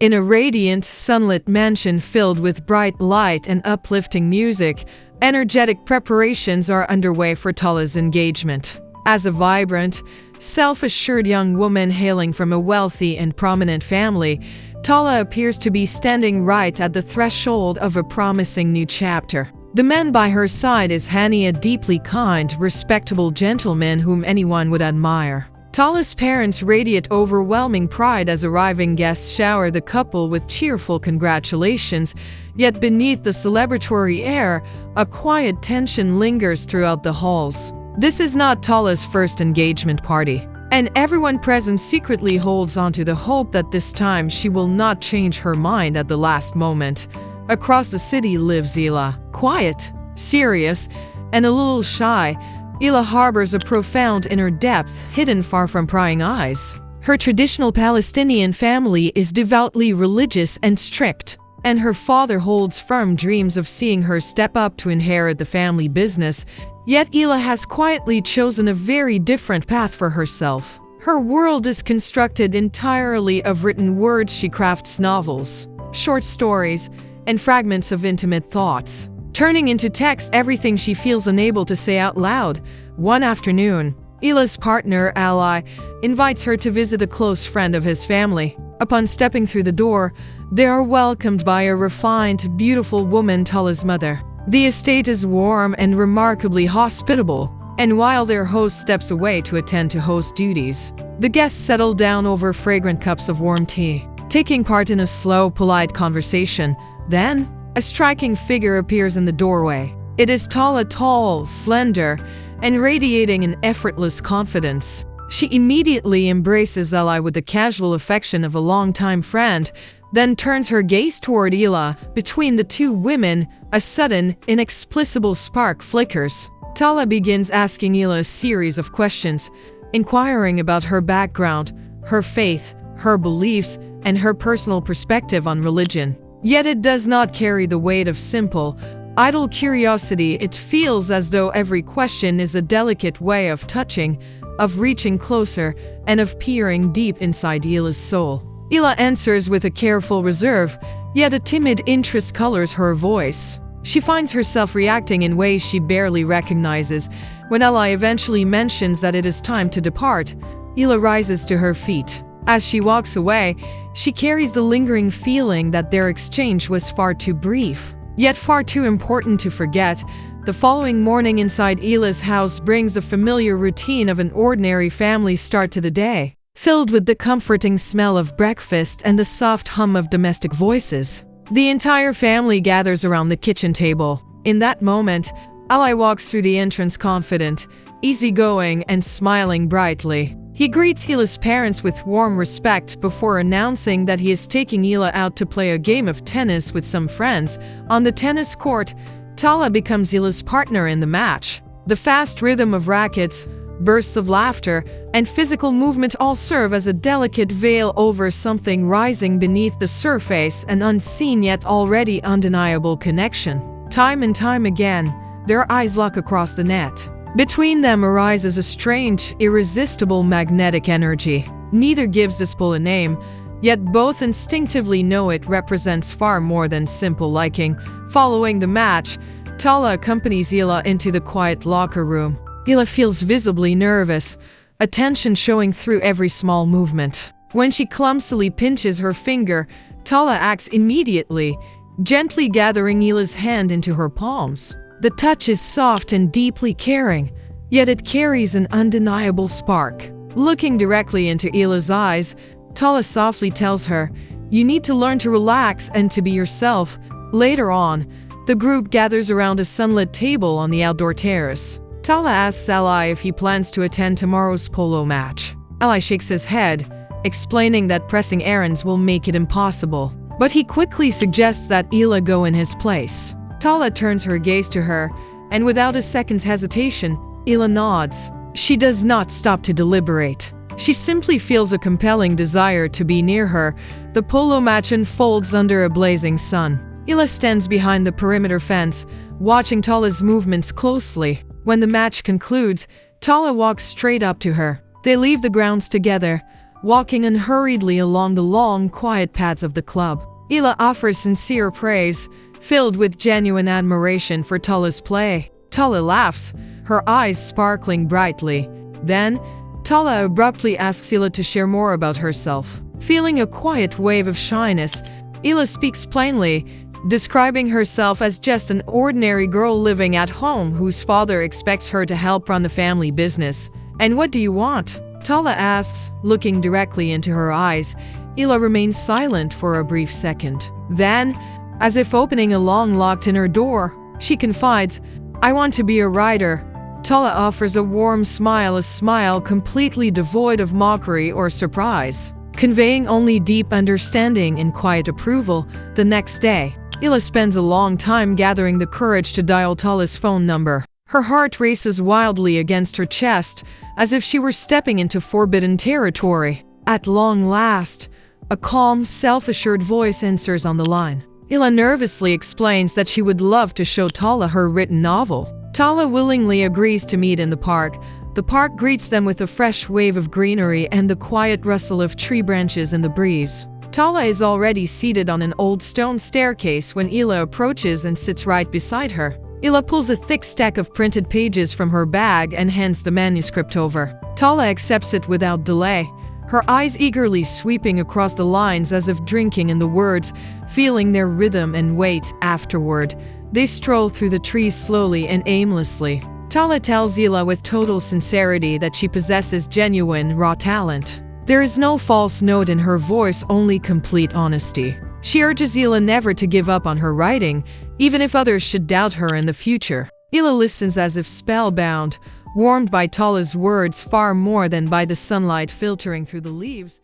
In a radiant, sunlit mansion filled with bright light and uplifting music, energetic preparations are underway for Tala's engagement. As a vibrant, self-assured young woman hailing from a wealthy and prominent family, Tala appears to be standing right at the threshold of a promising new chapter. The man by her side is Hani, a deeply kind, respectable gentleman whom anyone would admire. Tala's parents radiate overwhelming pride as arriving guests shower the couple with cheerful congratulations, yet beneath the celebratory air, a quiet tension lingers throughout the halls. This is not Tala's first engagement party, and everyone present secretly holds onto the hope that this time she will not change her mind at the last moment. Across the city lives Ila. Quiet, serious, and a little shy, Ila harbors a profound inner depth hidden far from prying eyes. Her traditional Palestinian family is devoutly religious and strict, and her father holds firm dreams of seeing her step up to inherit the family business. Yet Ila has quietly chosen a very different path for herself. Her world is constructed entirely of written words. She crafts novels, short stories, and fragments of intimate thoughts, turning into text everything she feels unable to say out loud. One afternoon, Ila's partner, Ally, invites her to visit a close friend of his family. Upon stepping through the door, they are welcomed by a refined, beautiful woman, Tala's mother. The estate is warm and remarkably hospitable, and while their host steps away to attend to host duties, the guests settle down over fragrant cups of warm tea, taking part in a slow, polite conversation. Then, a striking figure appears in the doorway. It is Tala, tall, slender, and radiating an effortless confidence. She immediately embraces Ally with the casual affection of a longtime friend, then turns her gaze toward Ila. Between the two women, a sudden, inexplicable spark flickers. Tala begins asking Ila a series of questions, inquiring about her background, her faith, her beliefs, and her personal perspective on religion. Yet it does not carry the weight of simple, idle curiosity. It feels as though every question is a delicate way of touching, of reaching closer, and of peering deep inside Ila's soul. Ila answers with a careful reserve, yet a timid interest colors her voice. She finds herself reacting in ways she barely recognizes. When Ally eventually mentions that it is time to depart, Ila rises to her feet. As she walks away, she carries the lingering feeling that their exchange was far too brief, yet far too important to forget. The following morning inside Ila's house brings the familiar routine of an ordinary family start to the day, filled with the comforting smell of breakfast and the soft hum of domestic voices. The entire family gathers around the kitchen table. In that moment, Ally walks through the entrance confident, easygoing, and smiling brightly. He greets Ila's parents with warm respect before announcing that he is taking Ila out to play a game of tennis with some friends. On the tennis court, Tala becomes Ila's partner in the match. The fast rhythm of rackets, bursts of laughter, and physical movement all serve as a delicate veil over something rising beneath the surface, an unseen yet already undeniable connection. Time and time again, their eyes lock across the net. Between them arises a strange, irresistible magnetic energy. Neither gives this pull a name, yet both instinctively know it represents far more than simple liking. Following the match, Tala accompanies Ila into the quiet locker room. Ila feels visibly nervous, a tension showing through every small movement. When she clumsily pinches her finger, Tala acts immediately, gently gathering Ila's hand into her palms. The touch is soft and deeply caring, yet it carries an undeniable spark. Looking directly into Ila's eyes, Tala softly tells her, "You need to learn to relax and to be yourself." Later on, the group gathers around a sunlit table on the outdoor terrace. Tala asks Ally if he plans to attend tomorrow's polo match. Ally shakes his head, explaining that pressing errands will make it impossible. But he quickly suggests that Ila go in his place. Tala turns her gaze to her, and without a second's hesitation, Ila nods. She does not stop to deliberate. She simply feels a compelling desire to be near her. The polo match unfolds under a blazing sun. Ila stands behind the perimeter fence, watching Tala's movements closely. When the match concludes, Tala walks straight up to her. They leave the grounds together, walking unhurriedly along the long, quiet paths of the club. Ila offers sincere praise, filled with genuine admiration for Tala's play. Tala laughs, her eyes sparkling brightly. Then, Tala abruptly asks Ila to share more about herself. Feeling a quiet wave of shyness, Ila speaks plainly, describing herself as just an ordinary girl living at home whose father expects her to help run the family business. "And what do you want?" Tala asks, looking directly into her eyes. Ila remains silent for a brief second. Then, as if opening a long locked inner door, she confides, "I want to be a writer." Tala offers a warm smile, a smile completely devoid of mockery or surprise, conveying only deep understanding and quiet approval. The next day, Ila spends a long time gathering the courage to dial Tala's phone number. Her heart races wildly against her chest, as if she were stepping into forbidden territory. At long last, a calm, self-assured voice answers on the line. Ila nervously explains that she would love to show Tala her written novel. Tala willingly agrees to meet in the park. The park greets them with a fresh wave of greenery and the quiet rustle of tree branches in the breeze. Tala is already seated on an old stone staircase when Ila approaches and sits right beside her. Ila pulls a thick stack of printed pages from her bag and hands the manuscript over. Tala accepts it without delay, her eyes eagerly sweeping across the lines as if drinking in the words, feeling their rhythm and weight. Afterward, they stroll through the trees slowly and aimlessly. Tala tells Ila with total sincerity that she possesses genuine, raw talent. There is no false note in her voice, only complete honesty. She urges Ila never to give up on her writing, even if others should doubt her in the future. Ila listens as if spellbound, warmed by Tala's words far more than by the sunlight filtering through the leaves.